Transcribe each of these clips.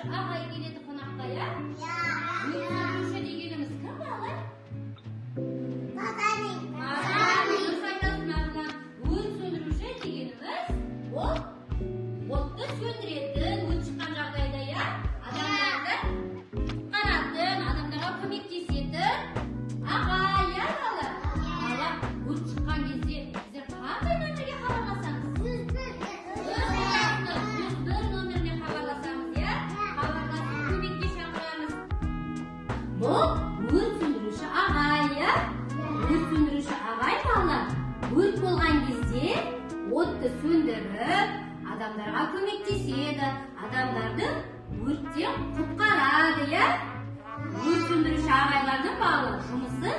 ағай келеді қонаққа, иә? Өрт сөндіруші дегеніміз кім балалар? Дұрыс айтасың Арман. Өрт сөндіруші дегеніміз ол отты сөндіретін, өрт шыққан жағдайда, иә? Адамдарды құтқаратын, адамдарға көмектесетін ағай, иә балалар? Балалар, өрт шыққан кезде сіздер қандай нөмірге хабарласамыз? 101 нөміріне хабарласамыз, иә? Хабарласып көмекке шақырамыз. Бұл өрт сөндіруші ағай, иә? Өрт сөндіруші ағай балалар, өрт болған кезде отты сөндіріп, адамдарға көмектеседі, адамдарды өрттен құтқарады, иә? Өрт сөндіруші ағайлардың балалар жұмысы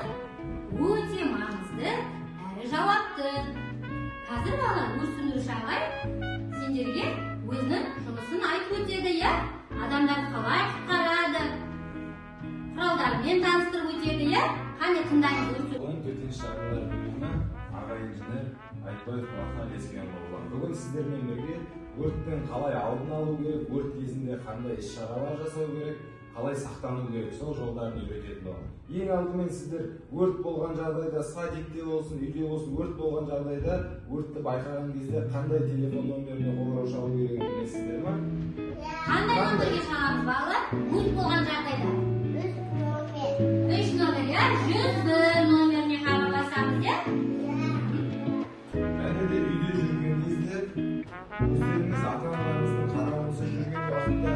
өте маңызды әрі жауапты. Қазір балалар өрт сөндіруші ағай сендерге өзінің жұмысын айтып өтеді, иә? Адамдарды қалай құтқарады, құралдарымен таныстырып өтеді, иә? Қане тыңдаймыз өрт төтенше жағдайлар бөлімі аға инженер Айтбаев Махмет Ескенұлы. Бүгін сіздермен бірге өрттен қалай алдын алу керек, өрт кезінде қандай іс-шаралар жасау керек, қалай сақтану керек, сол жолдарын үйрететін боламын. Ең алдымен сіздер өрт болған жағдайда, садикте болсын, үйде болсын, өрт болған жағдайда өртті байқаған кезде қандай телефон номеріне қоңырау шалу керегін білесіздер ме? Қандай номерге шағамыз балалар? Өрт болған жағдайда 3 номер, иә? 101 номеріне хабарласамыз, иә? Және де үйде жүрген кезде өздеріңіз ата-аналарыңыздың қарауынсыз жүрген уақытта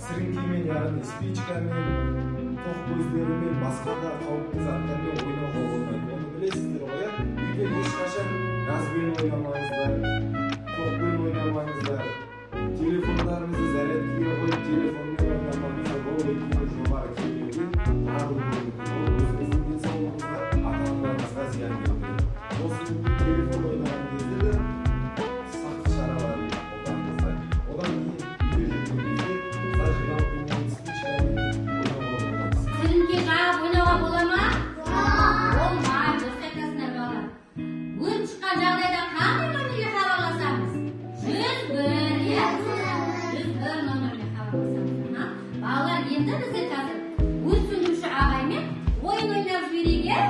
сіріңкемен, яғни спичкамен, тоқ көздерімен, басқа да қауіпті заттармен ойнауға болмайды. Оны білесіздер ғой, иә? Үйде ешқашан газбен ойнамаңыздар, тоқпен ойнамаңыздар, телефондарыңызды зарядкаға қойып телефонмен ойнамаңыздар. Бұл өйткені жоғары келуге тағылуы мүмкін. Ол өзіңіздің денсаулығыңызға, ата-аналарыңызға зиян келтіреді. Осы телефон ойнаған кезде де сақтық шараларын қолданыңыздар. Одан кейін үйде жүрген кезде зажигалкамен, спичкамен ойнауға болмайды. Сіріңке жағып ойнауға бола ма? Болмайды, дұрыс айтасыңдар балалар. Өрт шыққан жағдайда қандай номерге хабарласамыз? 101, иә? 101 номеріне хабарласамыз. Балалар, енді бізде қазір өрт сөндіруші ағаймен ойын ойнап жіберейік, иә?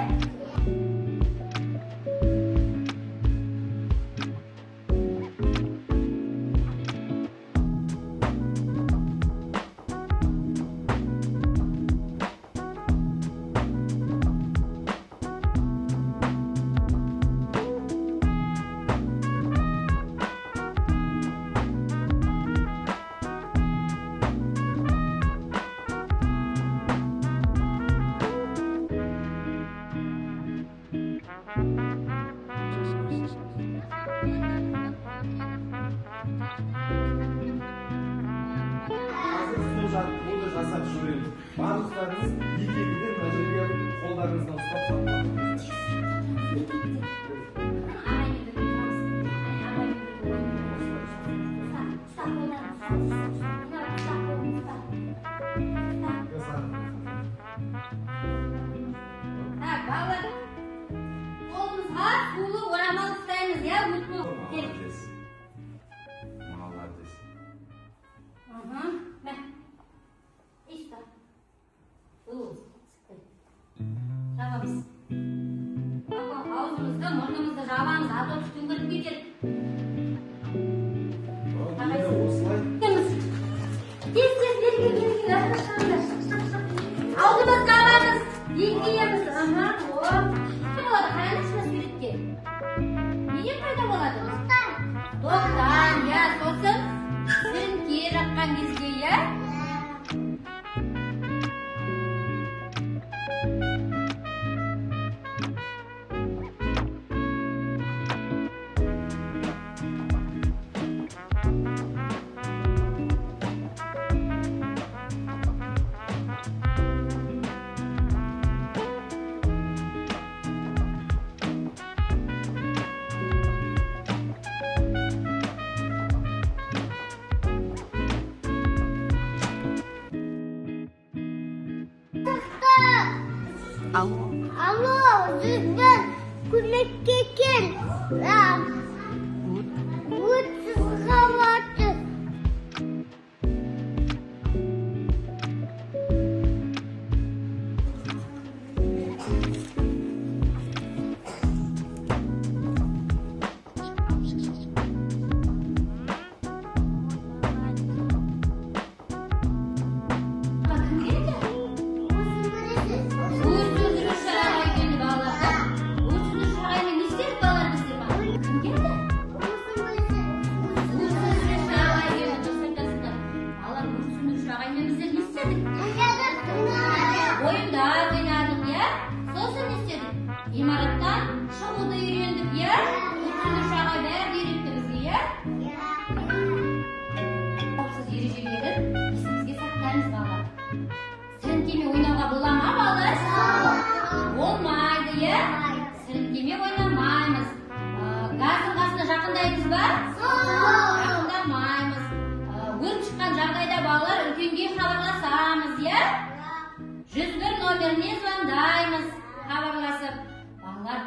Қазір сол жаттығуды жасап жүреміз. Барлықтарыңыз екі-екіден мына жерге қолдарыңыздан ұстап салыңыз. Балалар, қолымызға сулы орамал ұстаймыз, иә? Молодец. Молодец. Мә, иста. Жабамыз. Аузымызды, мұрнымызды жабамыз, а то түтін кіріп кетеді. Осылай. Тез берген. Аузымызды жабамыз, еңкейеміз. Кім болады? Қараңызшы суретке. Неден пайда болады? Тоқтан, иә, сосын сіріңке жаққан кезде, иә? Алло, Зüzden, көмекке кел. Өрт сызғаватыр. ережелерін есімізге сақтаймыз балалар. Сіріңкеме ойнауға бола ма балалар? Болмайды, иә? Сіріңкеме ойнамаймыз. Газдың қасына жақындаймыз ба? Жақындамаймыз. Өрт шыққан жағдайда балалар үлкенге хабарласамыз, иә? 101 номеріне звондаймыз, хабарласып. Балалар,